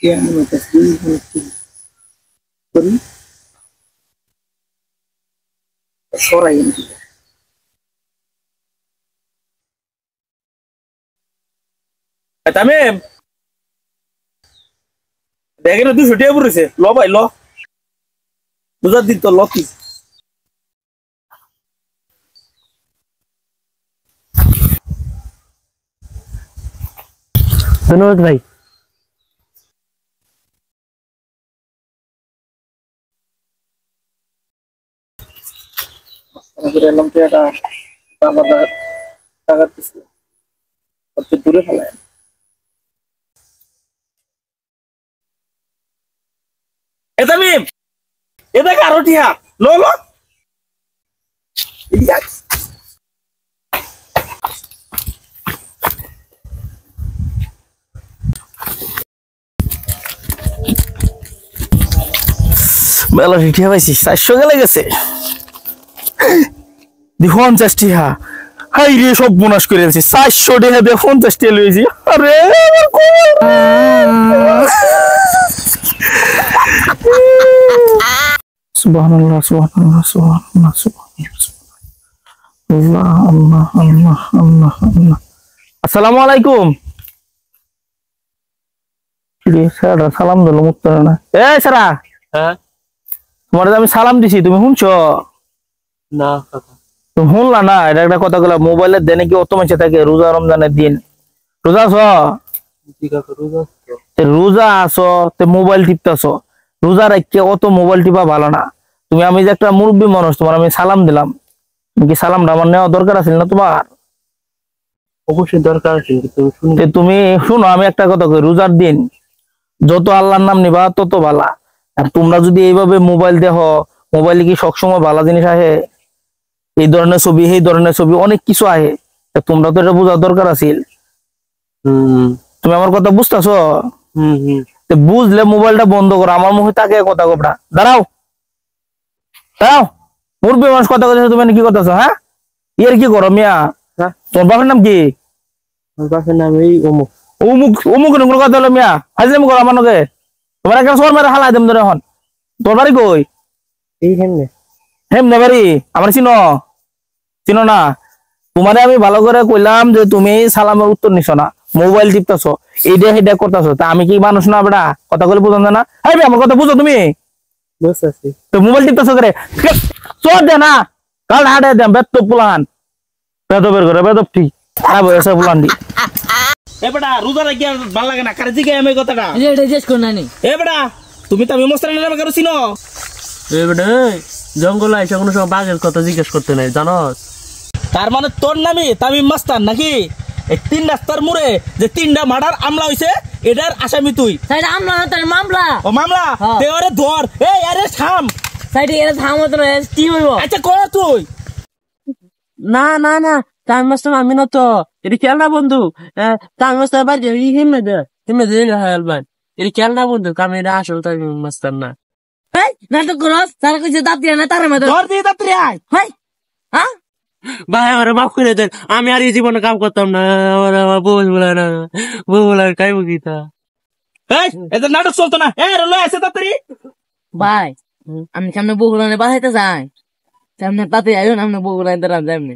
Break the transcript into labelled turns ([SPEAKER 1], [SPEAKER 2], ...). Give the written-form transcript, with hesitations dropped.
[SPEAKER 1] يعني ما تسليم كل شرايين تمام দেখেন তুই ছুটিয়ে পড়েছে ল ভাই ল বুঝার দিন তো ল কি
[SPEAKER 2] ধন্যবাদ ভাই
[SPEAKER 1] এলাম তো এটা টাকা দিচ্ছে দূরে ফেলায় এটা মিম এটা কারো টিয়া লো লো মেলা টিয়া পাইছি 400 গেলে গেছে 50 টিয়া হাই রে সব বোনাস করে দিয়েছি 400 টাকা দিয়ে 50 টিয়া লইছি আরে সুবহানাল্লাহ সুবহানাল্লাহ সুবহানাল্লাহ সুবহানাল্লাহ আল্লাহ আল্লাহ আল্লাহ আল্লাহ আসসালামু আলাইকুম রে সারা সালাম দিল মুত্তর না এই সারা
[SPEAKER 2] হ্যাঁ
[SPEAKER 1] তোমারে আমি সালাম দিছি তুমি শুনছো
[SPEAKER 2] না কথা
[SPEAKER 1] তুমি শুনলা না এটা একটা কথা কইলা মোবাইলে দেনে কি অত মাইছে থাকে রোজা রমজানের দিন রোজা আছো
[SPEAKER 2] ঠিক আছে রোজা
[SPEAKER 1] তে রোজা আছো তে মোবাইল টিপতাছো রোজা রাখকে অত মোবাইল টিপা ভালো না তুমি আমি যে একটা মুরব্বী মানুষ তোমার আমি সালাম দিলাম তুমি কি সালামটা আমার নেওয়া দরকার আছে না তোমার
[SPEAKER 2] অবশ্যই দরকার আছে কিন্তু
[SPEAKER 1] তুমি শুনো আমি একটা কথা কই রোজার দিন যত আল্লাহর নাম নিবা তত ভালো আর তোমরা যদি এইভাবে মোবাইল দেখো মোবাইলে কি সবসময় ভালো জিনিস আসে এই ধরনের ছবি এই ধরনের ছবি অনেক কিছু আহে তোমরা তো এটা বোঝার দরকার আছিল তুমি আমার কথা বুঝতেছো বুঝলে মোবাইলটা বন্ধ করো আমার মুখে তাকে কথা গোপড়া দাঁড়াও দাঁড়াও মুরব্বী মানুষ কথা বলছো তুমি কি করতেছো হ্যাঁ এর কি করো মিয়া তোমার বাপের নাম কি
[SPEAKER 2] বাপের নাম এই অমুক
[SPEAKER 1] অমুক অমুক কথা হলো মিয়া হাজলামি করো আমার নকে তোমার একটা সর মেরে হালাই দেম ধরে এখন তোর বাড়ি কই
[SPEAKER 2] এই হেমনে
[SPEAKER 1] হেমনে বাড়ি আমার চিনো চিনো না তোমারে আমি ভালো করে কইলাম যে তুমি সালামের উত্তর নিছো না মোবাইল টিপতেছো এইটা হেডা করতেছো তা আমি কি মানুষ না বেটা কথা বলে বুঝো না এই আমার কথা বুঝো তুমি
[SPEAKER 2] বুঝতেছি
[SPEAKER 1] তো মোবাইল টিপতেছো করে চোর দে না কাল হাটে দেম বেত পুলান বেদ বের করে বেদ ঠিক খারাপ হয়েছে পুলান দি এ বেটা রোজা রাখি ভালো লাগে না কারে জিগে আমি কথাটা
[SPEAKER 3] এটা জিজ্ঞেস কর নানি
[SPEAKER 1] এ বেটা তুমি তো আমি মস্তানের নামে কারো চিনো
[SPEAKER 2] এই বেটা জঙ্গল আইসা কোনো সময় বাঘের কথা জিজ্ঞেস করতে নাই জানোস
[SPEAKER 1] তার মানে তোর নামই তামিম মাস্তান নাকি এই 3 রাস্তার মোড়ে যে 3টা মার্ডার আমলা হইছে এটার আসামি তুই
[SPEAKER 3] সাইড আমলা না তার মামলা
[SPEAKER 1] ও মামলা তে ওরে ধর এই আরে থাম
[SPEAKER 3] সাইড এর থামো তো কি হইবো
[SPEAKER 1] আচ্ছা কর তুই
[SPEAKER 2] না না না তার মাস্টার আমি না তো এটা খেয়াল না বন্ধু তার মাস্টার বাড়ি হিমে দে হেলবান এটা খেয়াল না বন্ধু কামে এটা আসল তার মাস্টার না
[SPEAKER 3] এই নাটক করস তার কইছে দাঁত না তার মধ্যে
[SPEAKER 1] ধর দিয়ে দাত্রি আয়
[SPEAKER 3] হাই হ্যাঁ
[SPEAKER 2] ভাই আমার মাফ করে দেন আমি আর এই জীবনে কাম করতাম না আমার বউ বলে না বউ বলে কাই বকিতা
[SPEAKER 1] এই এটা নাটক চলতো না এ রে লয় আছে দাত্রি
[SPEAKER 3] ভাই আমি সামনে বগুড়ানে বাসাইতে যাই সামনে তাতে আইও না আমরা বগুড়ানে দাঁড়ান যাইমনি